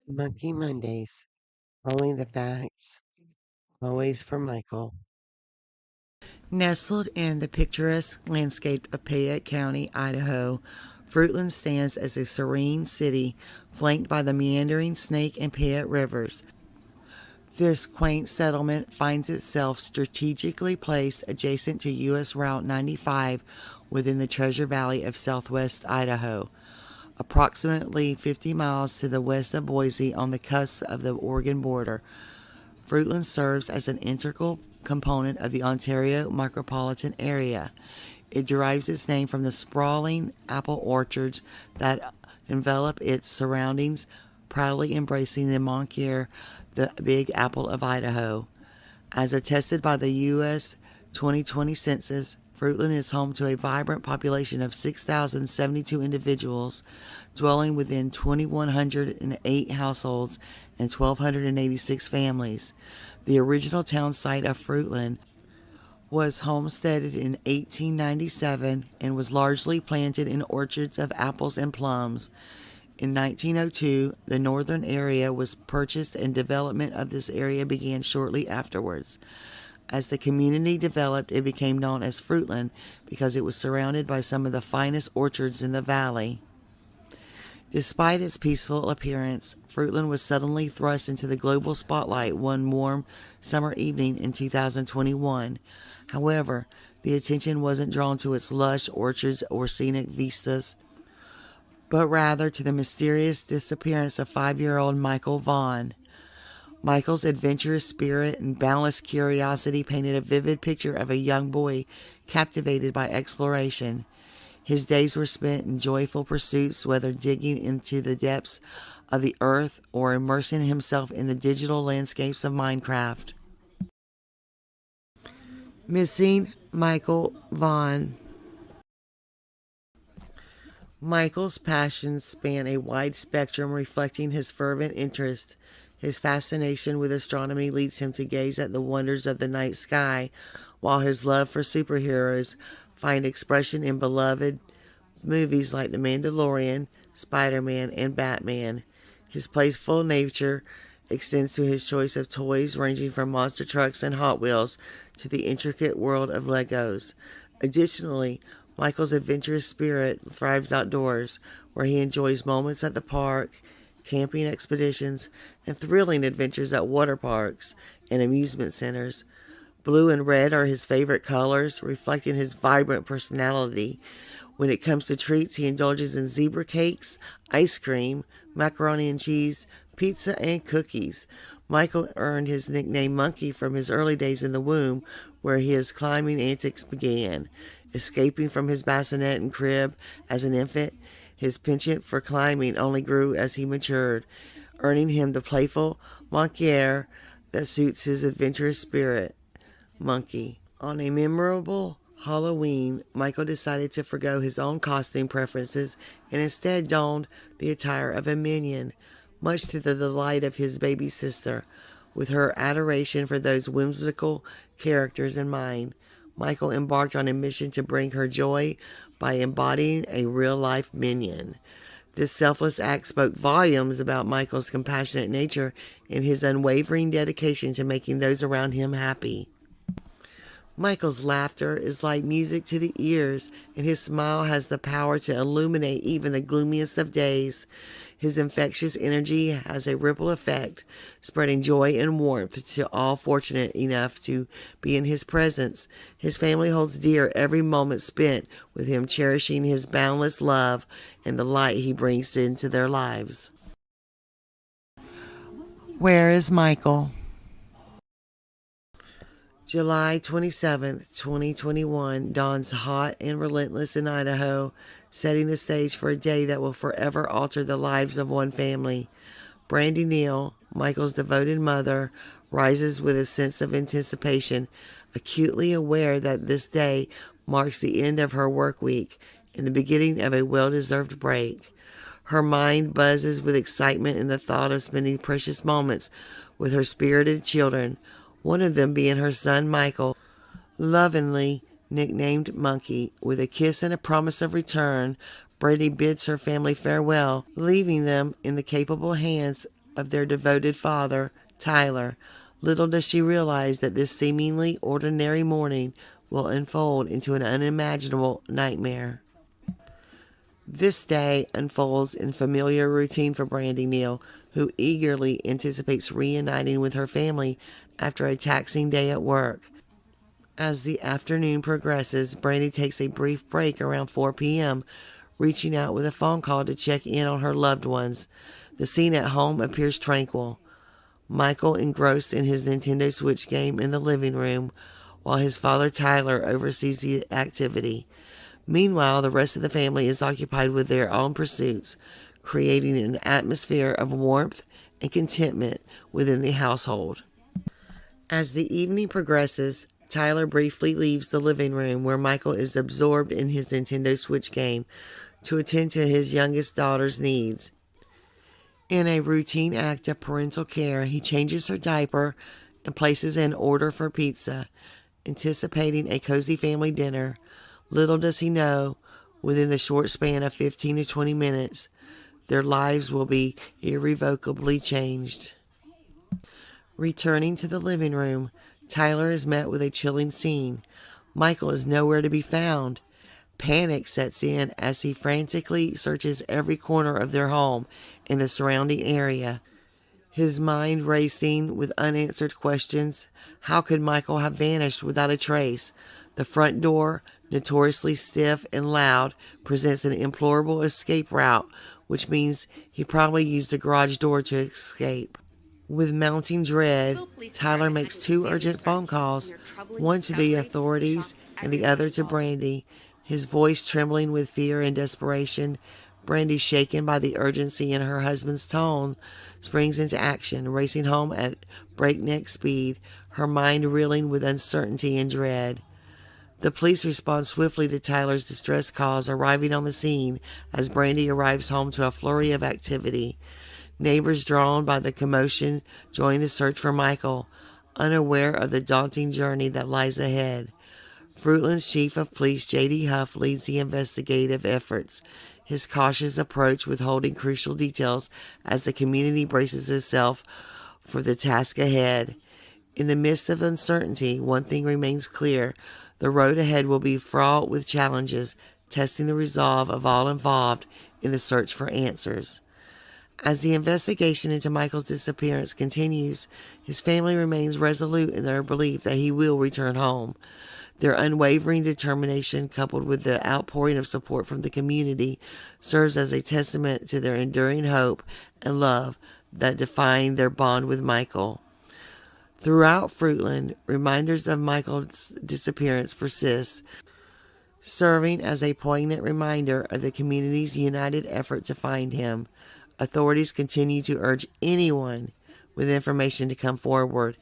Monkey Mondays. Only the facts. Always for Michael. Nestled in the picturesque landscape of Payette County, Idaho, Fruitland stands as a serene city flanked by the meandering Snake and Payette rivers. This quaint settlement finds itself strategically placed adjacent to U.S. Route 95 within the Treasure Valley of southwest Idaho, approximately 50 miles to the west of Boise on the cusp of the Oregon border. Fruitland serves as an integral component of the Ontario micropolitan area. It derives its name from the sprawling apple orchards that envelop its surroundings, proudly embracing the Monkey, the Big Apple of Idaho. As attested by the U.S. 2020 census, Fruitland is home to a vibrant population of 6,072 individuals, dwelling within 2,108 households and 1,286 families. The original town site of Fruitland was homesteaded in 1897 and was largely planted in orchards of apples and plums. In 1902, the northern area was purchased and development of this area began shortly afterwards. As the community developed, it became known as Fruitland because it was surrounded by some of the finest orchards in the valley. Despite its peaceful appearance, Fruitland was suddenly thrust into the global spotlight one warm summer evening in 2021. However, the attention wasn't drawn to its lush orchards or scenic vistas, but rather to the mysterious disappearance of 5-year-old Michael Vaughan. Michael's adventurous spirit and boundless curiosity painted a vivid picture of a young boy captivated by exploration. His days were spent in joyful pursuits, whether digging into the depths of the earth or immersing himself in the digital landscapes of Minecraft. Missing Michael Vaughan. Michael's passions span a wide spectrum, reflecting his fervent interest. His fascination with astronomy leads him to gaze at the wonders of the night sky, while his love for superheroes find expression in beloved movies like The Mandalorian, Spider-Man, and Batman. His playful nature extends to his choice of toys ranging from monster trucks and Hot Wheels to the intricate world of Legos. Additionally, Michael's adventurous spirit thrives outdoors, where he enjoys moments at the park, camping expeditions, and thrilling adventures at water parks and amusement centers. Blue and red are his favorite colors, reflecting his vibrant personality. When it comes to treats, he indulges in zebra cakes, ice cream, macaroni and cheese, pizza, and cookies. Michael earned his nickname Monkey from his early days in the womb, where his climbing antics began. Escaping from his bassinet and crib as an infant, his penchant for climbing only grew as he matured, earning him the playful monkey that suits his adventurous spirit. Monkey. On a memorable Halloween, Michael decided to forgo his own costume preferences and instead donned the attire of a minion, much to the delight of his baby sister. With her adoration for those whimsical characters in mind, Michael embarked on a mission to bring her joy by embodying a real-life minion. This selfless act spoke volumes about Michael's compassionate nature and his unwavering dedication to making those around him happy. Michael's laughter is like music to the ears, and his smile has the power to illuminate even the gloomiest of days. His infectious energy has a ripple effect, spreading joy and warmth to all fortunate enough to be in his presence. His family holds dear every moment spent with him, cherishing his boundless love and the light he brings into their lives. Where is Michael? July 27th, 2021 dawns hot and relentless in Idaho, setting the stage for a day that will forever alter the lives of one family. Brandineal, Michael's devoted mother, rises with a sense of anticipation, acutely aware that this day marks the end of her work week and the beginning of a well-deserved break. Her mind buzzes with excitement in the thought of spending precious moments with her spirited children, one of them being her son Michael, lovingly nicknamed Monkey. With a kiss and a promise of return, Brady bids her family farewell, leaving them in the capable hands of their devoted father, Tyler. Little does she realize that this seemingly ordinary morning will unfold into an unimaginable nightmare. This day unfolds in familiar routine for Brandineal, who eagerly anticipates reuniting with her family after a taxing day at work. As the afternoon progresses, Brandy takes a brief break around 4 p.m., reaching out with a phone call to check in on her loved ones. The scene at home appears tranquil. Michael engrossed in his Nintendo Switch game in the living room, while his father Tyler oversees the activity. Meanwhile, the rest of the family is occupied with their own pursuits, creating an atmosphere of warmth and contentment within the household. As the evening progresses, Tyler briefly leaves the living room where Michael is absorbed in his Nintendo Switch game to attend to his youngest daughter's needs. In a routine act of parental care, he changes her diaper and places an order for pizza, anticipating a cozy family dinner. Little does he know, within the short span of 15 to 20 minutes, their lives will be irrevocably changed. Returning to the living room, Tyler is met with a chilling scene. Michael is nowhere to be found. Panic sets in as he frantically searches every corner of their home and the surrounding area, his mind racing with unanswered questions. How could Michael have vanished without a trace? The front door, notoriously stiff and loud, presents an implorable escape route, which means he probably used the garage door to escape. With mounting dread, Tyler makes 2 urgent phone calls, one to the authorities and the other to Brandy, his voice trembling with fear and desperation. Brandy, shaken by the urgency in her husband's tone, springs into action, racing home at breakneck speed, her mind reeling with uncertainty and dread. The police respond swiftly to Tyler's distress calls, arriving on the scene as Brandy arrives home to a flurry of activity. Neighbors, drawn by the commotion, join the search for Michael, unaware of the daunting journey that lies ahead. Fruitland's Chief of Police, J.D. Huff, leads the investigative efforts, his cautious approach withholding crucial details as the community braces itself for the task ahead. In the midst of uncertainty, one thing remains clear. The road ahead will be fraught with challenges, testing the resolve of all involved in the search for answers. As the investigation into Michael's disappearance continues, his family remains resolute in their belief that he will return home. Their unwavering determination, coupled with the outpouring of support from the community, serves as a testament to their enduring hope and love that define their bond with Michael. Throughout Fruitland, reminders of Michael's disappearance persist, serving as a poignant reminder of the community's united effort to find him. Authorities continue to urge anyone with information to come forward,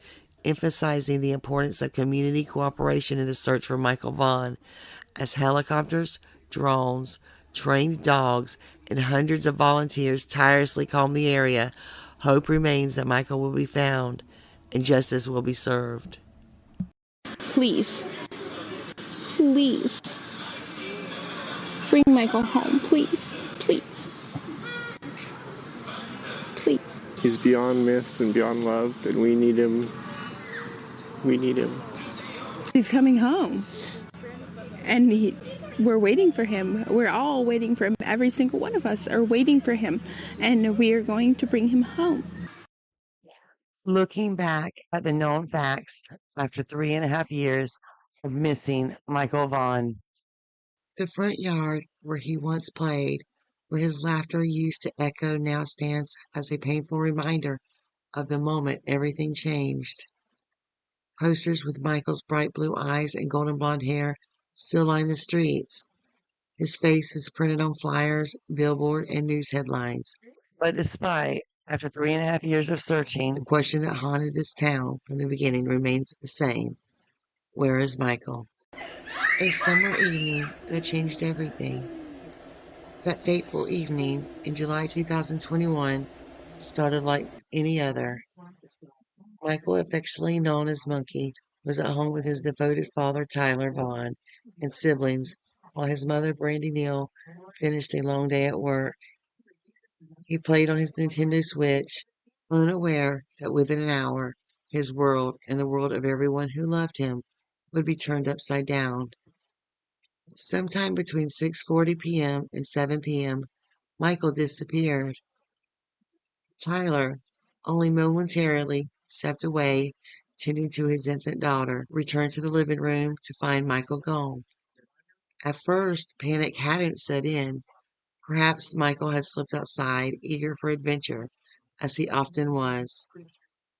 emphasizing the importance of community cooperation in the search for Michael Vaughan. As helicopters, drones, trained dogs, and hundreds of volunteers tirelessly comb the area, hope remains that Michael will be found and justice will be served. Please, please, bring Michael home, please, please, please. He's beyond missed and beyond loved, and we need him. We need him. He's coming home, and we're waiting for him. We're all waiting for him. Every single one of us are waiting for him, and we are going to bring him home. Looking back at the known facts after 3.5 years of missing Michael Vaughan. The front yard where he once played, where his laughter used to echo, now stands as a painful reminder of the moment everything changed. Posters with Michael's bright blue eyes and golden blonde hair still line the streets. His face is printed on flyers, billboard, and news headlines. But after 3.5 years of searching, the question that haunted this town from the beginning remains the same. Where is Michael? A summer evening that changed everything. That fateful evening in July 2021 started like any other. Michael, affectionately known as Monkey, was at home with his devoted father, Tyler Vaughan, and siblings, while his mother, Brandineal, finished a long day at work. He played on his Nintendo Switch, unaware that within an hour his world and the world of everyone who loved him would be turned upside down. Sometime between 6:40 p.m. and 7 p.m., Michael disappeared. Tyler, only momentarily stepped away, tending to his infant daughter, returned to the living room to find Michael gone. At first, panic hadn't set in. Perhaps Michael had slipped outside, eager for adventure, as he often was.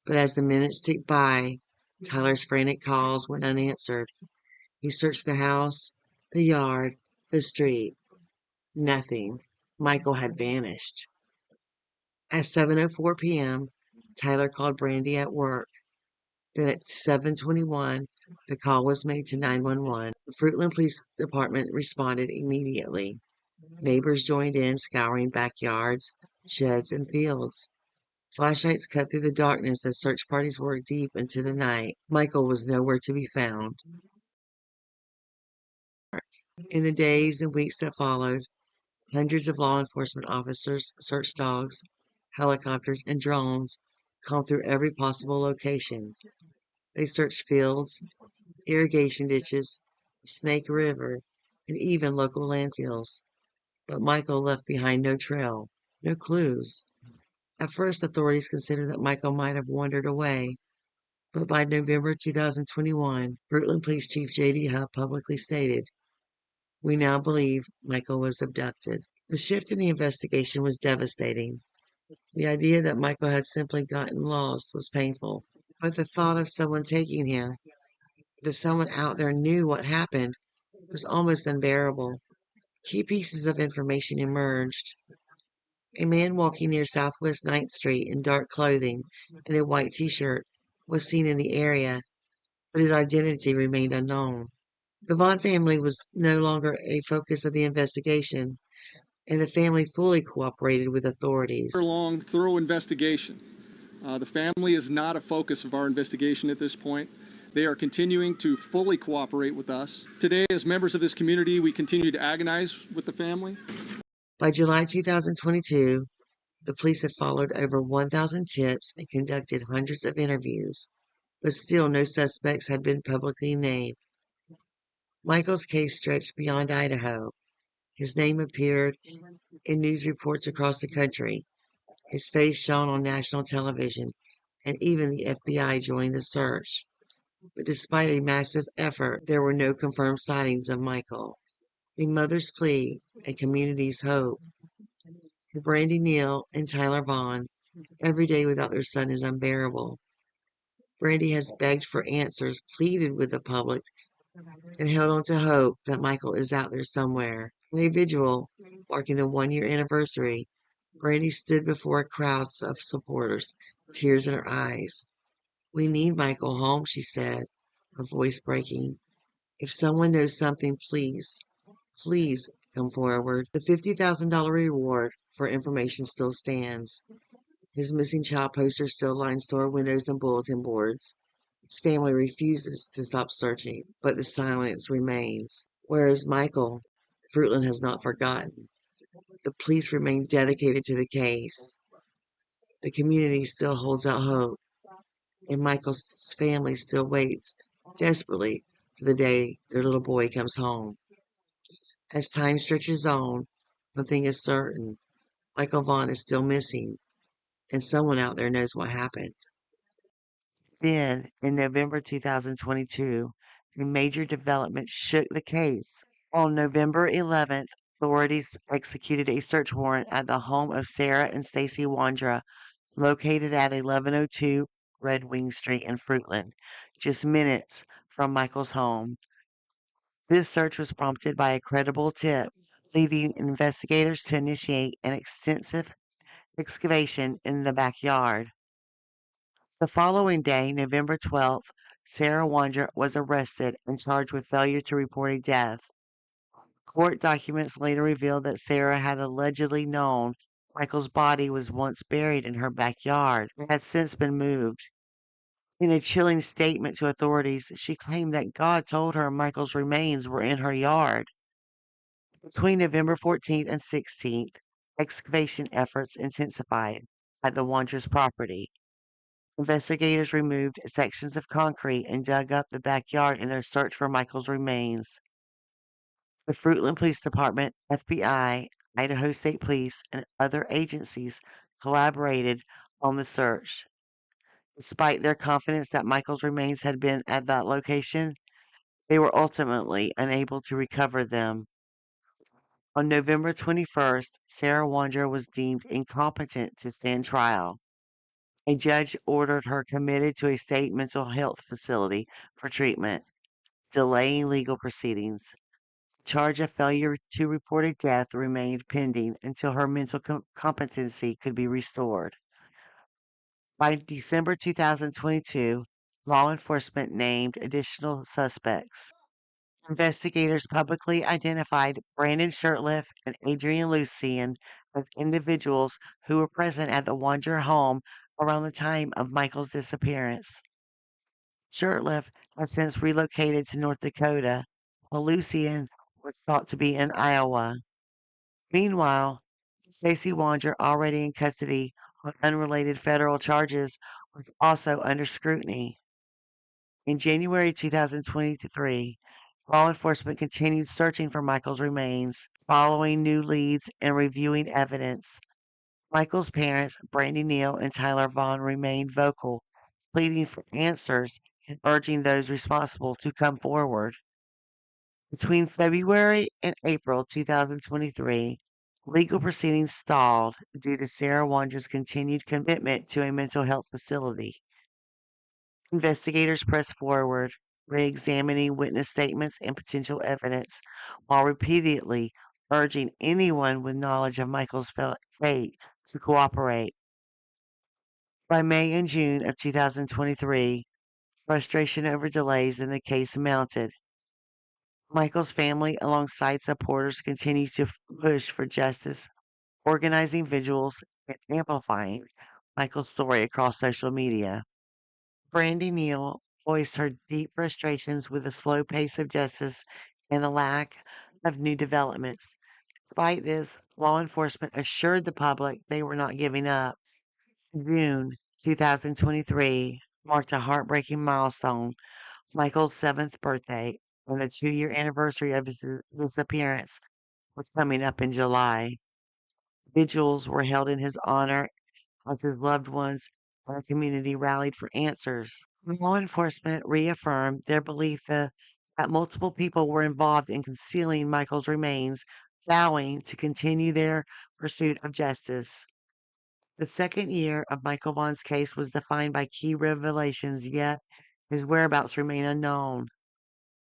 But as the minutes ticked by, Tyler's frantic calls went unanswered. He searched the house, the yard, the street. Nothing. Michael had vanished. At 7:04 p.m., Tyler called Brandy at work. Then at 7:21, the call was made to 911. The Fruitland Police Department responded immediately. Neighbors joined in, scouring backyards, sheds, and fields. Flashlights cut through the darkness as search parties worked deep into the night. Michael was nowhere to be found. In the days and weeks that followed, hundreds of law enforcement officers, search dogs, helicopters, and drones combed through every possible location. They searched fields, irrigation ditches, Snake River, and even local landfills. But Michael left behind no trail, no clues. At first, authorities considered that Michael might have wandered away, but by November 2021, Fruitland Police Chief J.D. Huff publicly stated, "We now believe Michael was abducted." The shift in the investigation was devastating. The idea that Michael had simply gotten lost was painful, but the thought of someone taking him, that someone out there knew what happened, was almost unbearable. Key pieces of information emerged. A man walking near Southwest 9th Street in dark clothing and a white t-shirt was seen in the area, but his identity remained unknown. The Vaughan family was no longer a focus of the investigation, and the family fully cooperated with authorities. Long, thorough investigation. The family is not a focus of our investigation at this point. They are continuing to fully cooperate with us. Today, as members of this community, we continue to agonize with the family. By July 2022, the police had followed over 1,000 tips and conducted hundreds of interviews, but still no suspects had been publicly named. Michael's case stretched beyond Idaho. His name appeared in news reports across the country. His face shone on national television, and even the FBI joined the search. But despite a massive effort, there were no confirmed sightings of Michael. A mother's plea, a community's hope. For Brandineal and Tyler Vaughan, every day without their son is unbearable. Brandy has begged for answers, pleaded with the public, and held on to hope that Michael is out there somewhere. In a vigil marking the 1-year anniversary, Brandy stood before crowds of supporters, tears in her eyes. "We need Michael home," she said, her voice breaking. "If someone knows something, please, please come forward." The $50,000 reward for information still stands. His missing child poster still lines store windows and bulletin boards. His family refuses to stop searching, but the silence remains. Whereas Michael, Fruitland has not forgotten. The police remain dedicated to the case. The community still holds out hope, and Michael's family still waits desperately for the day their little boy comes home. As time stretches on, one thing is certain: Michael Vaughan is still missing, and someone out there knows what happened. Then, in November 2022, a major development shook the case. On November 11th, authorities executed a search warrant at the home of Sarah and Staceywondra, located at 1102 Red Wing Street in Fruitland, just minutes from Michael's home. This search was prompted by a credible tip, leading investigators to initiate an extensive excavation in the backyard. The following day, November 12th, Sarawondra was arrested and charged with failure to report a death. Court documents later revealed that Sarah had allegedly known Michael's body was once buried in her backyard and had since been moved. In a chilling statement to authorities, she claimed that God told her Michael's remains were in her yard. Between November 14th and 16th, excavation efforts intensified. at the Wanderers' property. Investigators removed sections of concrete and dug up the backyard in their search for Michael's remains. The Fruitland Police Department, FBI, Idaho State Police, and other agencies collaborated on the search. Despite their confidence that Michael's remains had been at that location, they were ultimately unable to recover them. On November 21st, Sarawondra was deemed incompetent to stand trial. A judge ordered her committed to a state mental health facility for treatment, delaying legal proceedings. The charge of failure to report a death remained pending until her mental competency could be restored. By December 2022, law enforcement named additional suspects. Investigators publicly identified Brandonshirtliff and Adrienlucienne as individuals who were present at the Wondra home around the time of Michael's disappearance. Shurtliff has since relocated to North Dakota, while Lucienne was thought to be in Iowa. Meanwhile, Staceywondra, already in custody on unrelated federal charges, was also under scrutiny. In January 2023, law enforcement continued searching for Michael's remains, following new leads and reviewing evidence. Michael's parents, Brandineal and Tyler Vaughan, remained vocal, pleading for answers and urging those responsible to come forward. Between February and April 2023, legal proceedings stalled due to Sarawondra's continued commitment to a mental health facility. Investigators pressed forward, re-examining witness statements and potential evidence, while repeatedly urging anyone with knowledge of Michael's fate to cooperate. By May and June of 2023, frustration over delays in the case mounted. Michael's family, alongside supporters, continued to push for justice, organizing vigils and amplifying Michael's story across social media. Brandineal voiced her deep frustrations with the slow pace of justice and the lack of new developments. Despite this, law enforcement assured the public they were not giving up. June 2023 marked a heartbreaking milestone, Michael's 7th birthday, and the 2-year anniversary of his disappearance was coming up in July. Vigils were held in his honor as his loved ones and the community rallied for answers. Law enforcement reaffirmed their belief that multiple people were involved in concealing Michael's remains, vowing to continue their pursuit of justice. The second year of Michael Vaughan's case was defined by key revelations, yet his whereabouts remain unknown.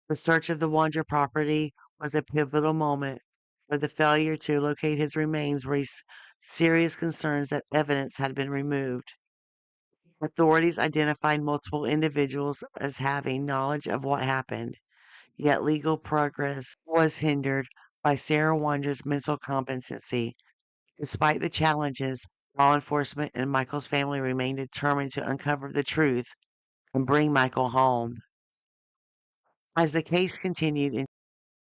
The search of the Wondra property was a pivotal moment, but the failure to locate his remains raised serious concerns that evidence had been removed. Authorities identified multiple individuals as having knowledge of what happened, yet legal progress was hindered by Sarawondra's mental competency. Despite the challenges, law enforcement and Michael's family remained determined to uncover the truth and bring Michael home. As the case continued,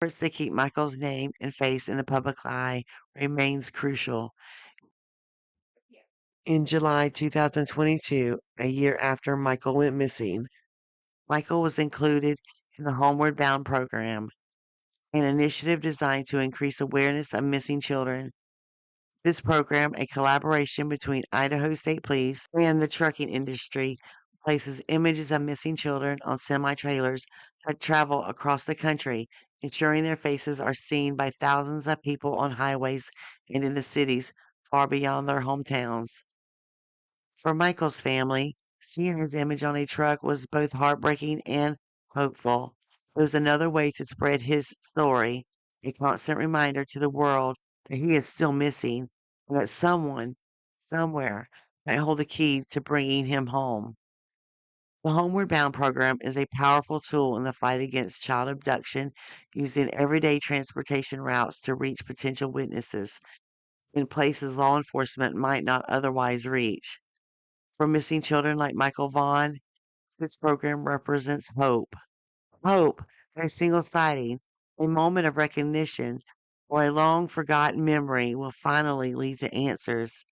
efforts to keep Michael's name and face in the public eye remains crucial. In July 2022, a year after Michael went missing, Michael was included in the Homeward Bound program, an initiative designed to increase awareness of missing children. This program, a collaboration between Idaho State Police and the trucking industry, places images of missing children on semi-trailers that travel across the country, ensuring their faces are seen by thousands of people on highways and in the cities far beyond their hometowns. For Michael's family, seeing his image on a truck was both heartbreaking and hopeful. It was another way to spread his story, a constant reminder to the world that he is still missing and that someone, somewhere, might hold the key to bringing him home. The Homeward Bound program is a powerful tool in the fight against child abduction, using everyday transportation routes to reach potential witnesses in places law enforcement might not otherwise reach. For missing children like Michael Vaughan, this program represents hope. Hope that a single sighting, a moment of recognition, or a long forgotten memory will finally lead to answers.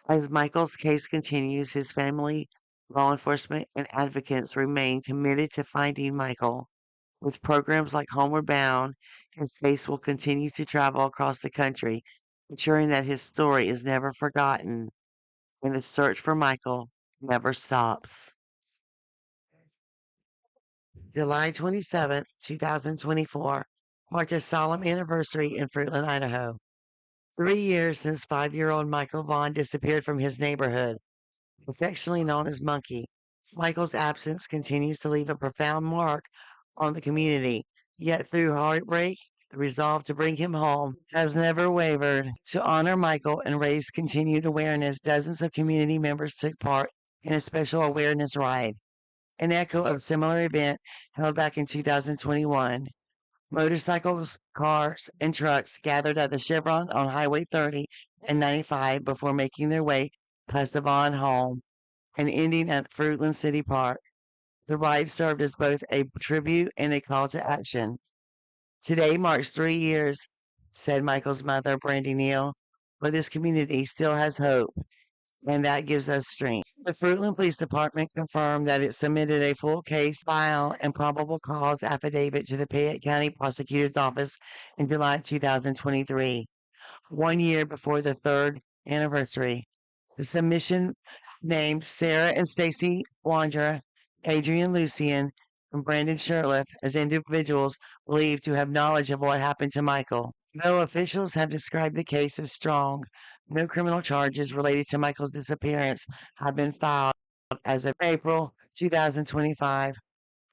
As Michael's case continues, his family, law enforcement, and advocates remain committed to finding Michael. With programs like Homeward Bound, his case will continue to travel across the country, ensuring that his story is never forgotten and the search for Michael never stops. July 27th, 2024, marked a solemn anniversary in Fruitland, Idaho. 3 years since 5-year-old Michael Vaughan disappeared from his neighborhood, affectionately known as Monkey. Michael's absence continues to leave a profound mark on the community, yet through heartbreak, the resolve to bring him home has never wavered. To honor Michael and raise continued awareness, dozens of community members took part in a special awareness ride, an echo of a similar event held back in 2021. Motorcycles, cars, and trucks gathered at the Chevron on Highway 30 and 95 before making their way past the Vaughan home and ending at Fruitland City Park. The ride served as both a tribute and a call to action. Today marks 3 years, said Michael's mother, Brandineal, but this community still has hope, and that gives us strength. The Fruitland Police Department confirmed that it submitted a full case file and probable cause affidavit to the Fayette County Prosecutor's Office in July 2023, 1 year before the third anniversary. The submission named Sarah and Staceywondra, Adrienlucienne, and Brandonshirtliff as individuals believed to have knowledge of what happened to Michael. Though officials have described the case as strong, no criminal charges related to Michael's disappearance have been filed as of April 2025.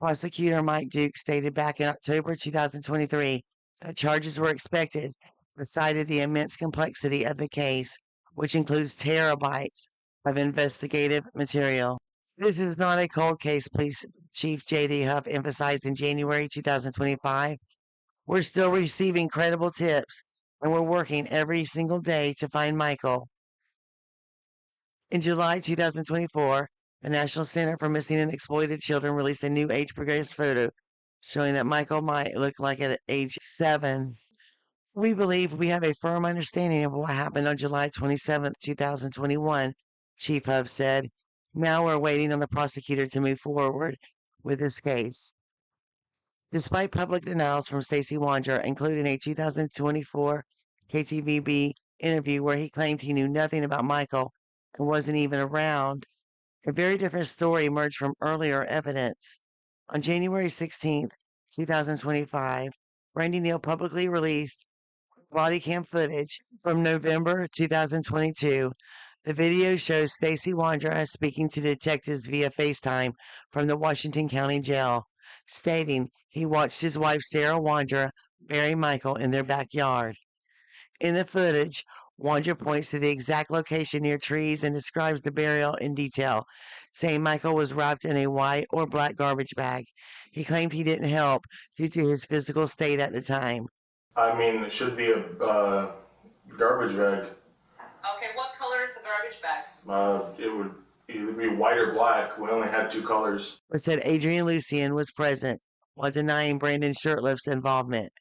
Prosecutor Mike Duke stated back in October 2023 that charges were expected, but cited the immense complexity of the case, which includes terabytes of investigative material. This is not a cold case, Police Chief J.D. Huff emphasized in January 2025. We're still receiving credible tips, and we're working every single day to find Michael. In July 2024, the National Center for Missing and Exploited Children released a new age progressed photo showing that Michael might look like at age 7. We believe we have a firm understanding of what happened on July 27th, 2021, Chief Huff said. Now we're waiting on the prosecutor to move forward with this case. Despite public denials from Staceywondra, including a 2024 KTVB interview where he claimed he knew nothing about Michael and wasn't even around, a very different story emerged from earlier evidence. On January 16th, 2025, Brandineal publicly released body cam footage from November 2022. The video shows Staceywondra speaking to detectives via FaceTime from the Washington County Jail, stating he watched his wife Sarawondra bury Michael in their backyard. In the footage, Wondra points to the exact location near trees and describes the burial in detail, saying Michael was wrapped in a white or black garbage bag. He claimed he didn't help due to his physical state at the time. I mean, it should be a garbage bag. Okay, what color is the garbage bag? It would either be white or black. We only had 2 colors. But said Adrienlucienne was present while denying Brandonshirtliff's involvement.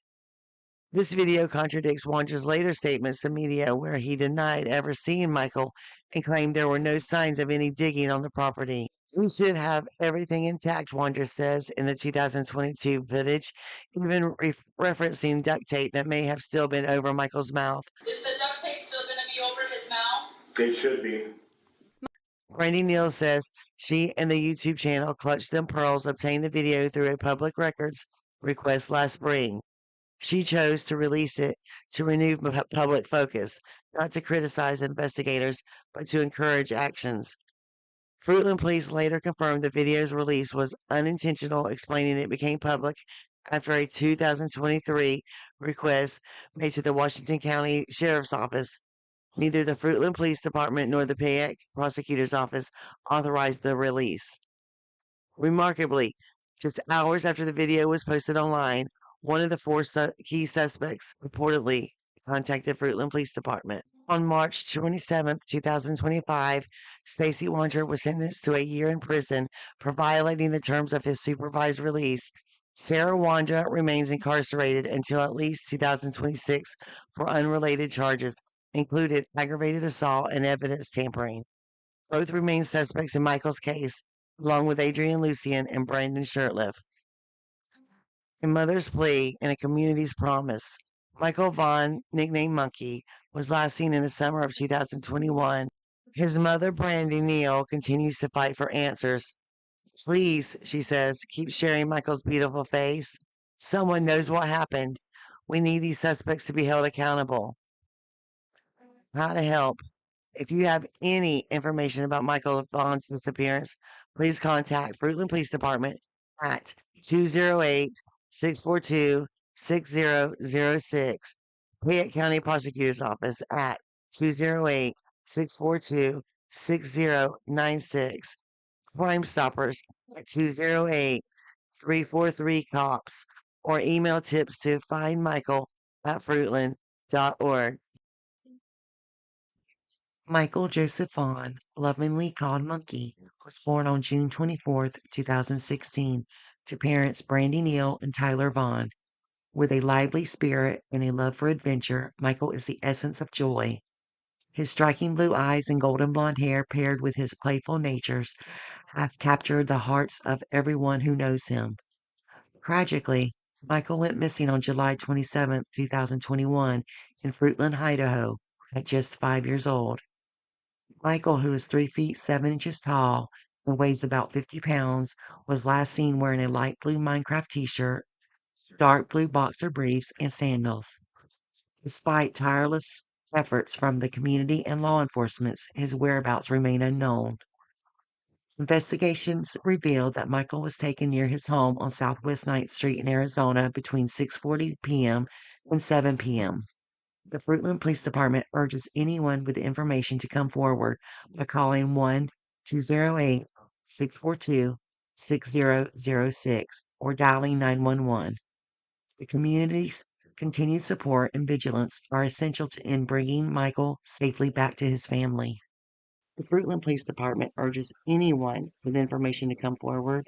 This video contradicts Wondra's later statements to media where he denied ever seeing Michael and claimed there were no signs of any digging on the property. We should have everything intact, Wondra says in the 2022 footage, even referencing duct tape that may have still been over Michael's mouth. Is the duct tape still going to be over his mouth? It should be. Brandineal says she and the YouTube channel Clutch Them Pearls obtained the video through a public records request last spring. She chose to release it to renew public focus, not to criticize investigators, but to encourage actions. Fruitland Police later confirmed the video's release was unintentional, explaining it became public after a 2023 request made to the Washington County Sheriff's Office. Neither the Fruitland Police Department nor the Fayette Prosecutor's Office authorized the release. Remarkably, just hours after the video was posted online, one of the 4 key suspects reportedly contacted Fruitland Police Department. On March 27th, 2025, Staceywondra was sentenced to a year in prison for violating the terms of his supervised release. Sarawondra remains incarcerated until at least 2026 for unrelated charges, included aggravated assault and evidence tampering. Both remain suspects in Michael's case, along with Adrian Lucien and Brandonshirtliff. A mother's plea and a community's promise. Michael Vaughan, nicknamed Monkey, was last seen in the summer of 2021. His mother, Brandineal, continues to fight for answers. Please, she says, keep sharing Michael's beautiful face. Someone knows what happened. We need these suspects to be held accountable. How to help. If you have any information about Michael Vaughan's disappearance, please contact Fruitland Police Department at 208-642-6006. Fayette County Prosecutor's Office at 208-642-6096. Crime Stoppers at 208-343-COPS, or email tips to findmichael@fruitland.org. Michael Joseph Vaughan, lovingly called Monkey, was born on June 24th, 2016, to parents Brandineal and Tyler Vaughan. With a lively spirit and a love for adventure, Michael is the essence of joy. His striking blue eyes and golden blonde hair, paired with his playful natures, have captured the hearts of everyone who knows him. Tragically, Michael went missing on July 27th, 2021, in Fruitland, Idaho, at just 5 years old. Michael, who is 3 feet 7 inches tall and weighs about 50 pounds, was last seen wearing a light blue Minecraft t-shirt, dark blue boxer briefs, and sandals. Despite tireless efforts from the community and law enforcement, his whereabouts remain unknown. Investigations revealed that Michael was taken near his home on Southwest 9th Street in Arizona between 6:40 p.m. and 7 p.m. The Fruitland Police Department urges anyone with information to come forward by calling 1-208-642-6006 or dialing 911. The community's continued support and vigilance are essential in bringing Michael safely back to his family. The Fruitland Police Department urges anyone with information to come forward.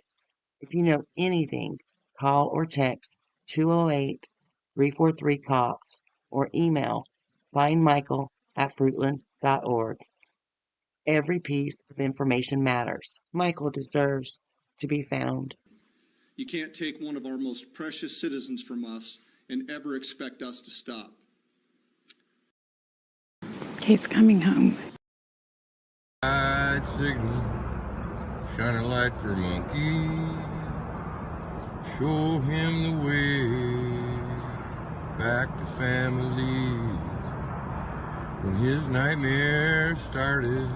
If you know anything, call or text 208-343-COPS or email findmichael@fruitland.org. Every piece of information matters. Michael deserves to be found. You can't take one of our most precious citizens from us and ever expect us to stop. He's coming home. Signal, shine a light for Monkey, show him the way back to family. When his nightmare started,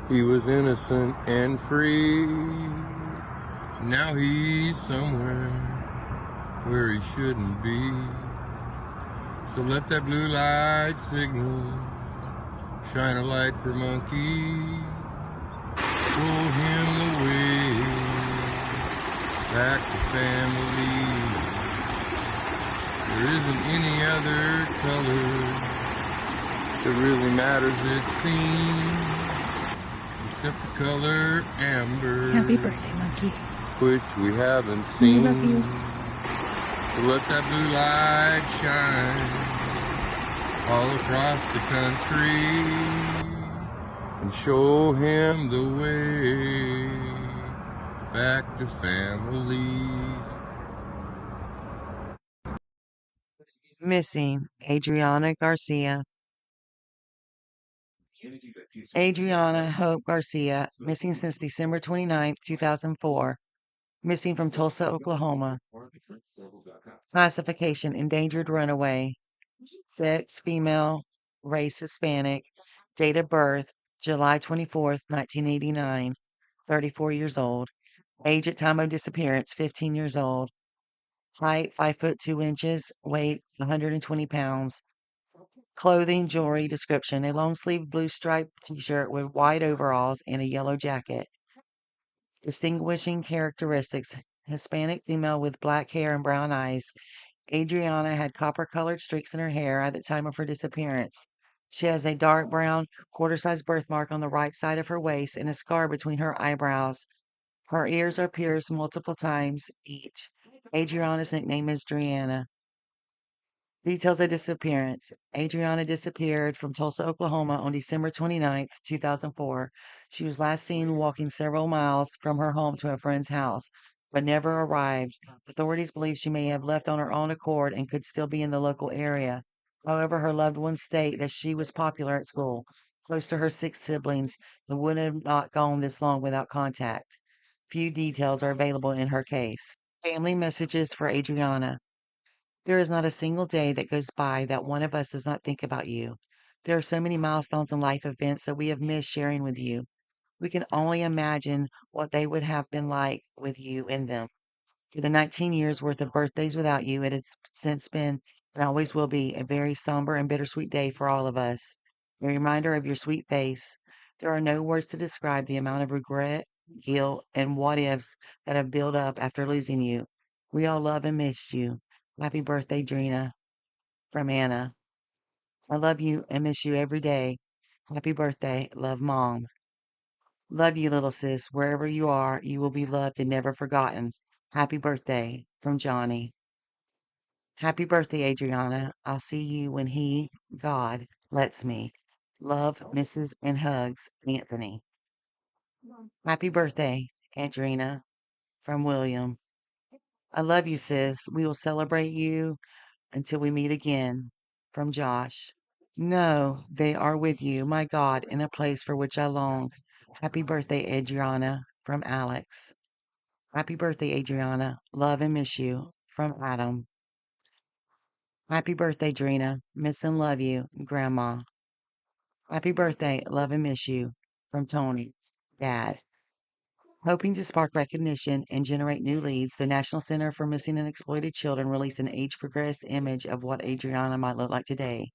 he was innocent and free. Now he's somewhere where he shouldn't be. So let that blue light signal shine a light for Monkey, show him the way back to family. There isn't any other color that really matters, it seems, except the color amber. Happy birthday, Monkey. Which we haven't seen. I love you. So let that blue light shine all across the country and show him the way back to family. Missing Adriana Garcia. Adriana Hope Garcia, missing since December 29, 2004. Missing from Tulsa, Oklahoma. Classification: endangered runaway. Sex: female. Race: Hispanic. Date of birth: July 24th, 1989. 34 years old. Age at time of disappearance: 15 years old. Height: 5 foot 2 inches. Weight: 120 pounds. Clothing, jewelry, description: a long sleeved blue striped t-shirt with white overalls and a yellow jacket. Distinguishing characteristics: Hispanic female with black hair and brown eyes. Adriana had copper-colored streaks in her hair at the time of her disappearance. She has a dark brown, quarter-sized birthmark on the right side of her waist and a scar between her eyebrows. Her ears are pierced multiple times each. Adriana's nickname is Driana. Details of disappearance. Adriana disappeared from Tulsa, Oklahoma on December 29th, 2004. She was last seen walking several miles from her home to a friend's house, but never arrived. Authorities believe she may have left on her own accord and could still be in the local area. However, her loved ones state that she was popular at school, close to her 6 siblings, and would have not gone this long without contact. Few details are available in her case. Family messages for Adriana. There is not a single day that goes by that one of us does not think about you. There are so many milestones and life events that we have missed sharing with you. We can only imagine what they would have been like with you in them. For the 19 years worth of birthdays without you, it has since been and always will be a very somber and bittersweet day for all of us. A reminder of your sweet face. There are no words to describe the amount of regret, guilt, and what ifs that have built up after losing you. We all love and miss you. Happy birthday, Drina, from Anna. I love you and miss you every day. Happy birthday, love, Mom. Love you, little sis. Wherever you are, you will be loved and never forgotten. Happy birthday, from Johnny. Happy birthday, Adriana. I'll see you when God, lets me. Love, misses, and hugs, Anthony. Happy birthday, Andrina, from William. I love you, sis. We will celebrate you until we meet again, from Josh. No, they are with you, my God, in a place for which I long. Happy birthday, Adriana, from Alex. Happy birthday, Adriana. Love and miss you, from Adam. Happy birthday, Drina. Miss and love you, Grandma. Happy birthday, love and miss you, from Tony, Dad. Hoping to spark recognition and generate new leads, the National Center for Missing and Exploited Children released an age-progressed image of what Adriana might look like today.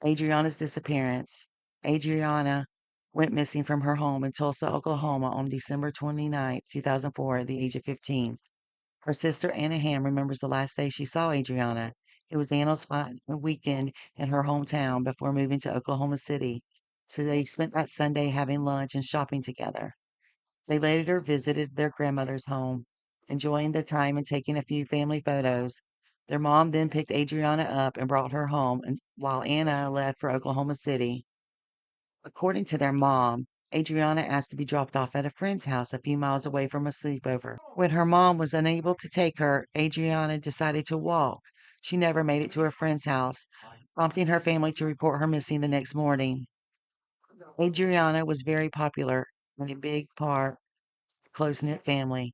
Adriana's disappearance. Adriana went missing from her home in Tulsa, Oklahoma on December 29, 2004, at the age of 15. Her sister Anna Ham remembers the last day she saw Adriana. It was Anna's final weekend in her hometown before moving to Oklahoma City, so they spent that Sunday having lunch and shopping together. They later visited their grandmother's home, enjoying the time and taking a few family photos. Their mom then picked Adriana up and brought her home, and while Anna left for Oklahoma City. According to their mom, Adriana asked to be dropped off at a friend's house a few miles away from a sleepover. When her mom was unable to take her, Adriana decided to walk. She never made it to her friend's house, prompting her family to report her missing the next morning. Adriana was very popular and a big part of the close-knit family.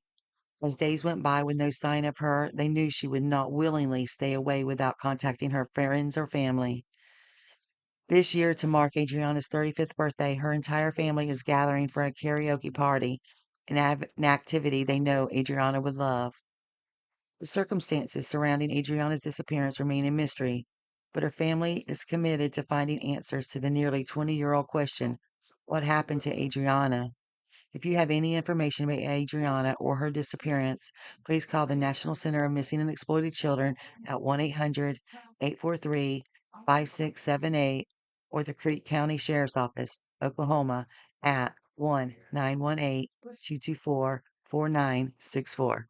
As days went by with no sign of her, they knew she would not willingly stay away without contacting her friends or family. This year, to mark Adriana's 35th birthday, her entire family is gathering for a karaoke party, an activity they know Adriana would love. The circumstances surrounding Adriana's disappearance remain a mystery, but her family is committed to finding answers to the nearly 20-year-old question, what happened to Adriana? If you have any information about Adriana or her disappearance, please call the National Center of Missing and Exploited Children at 1-800-843-5678 or the Creek County Sheriff's Office, Oklahoma at 1-918-224-4964.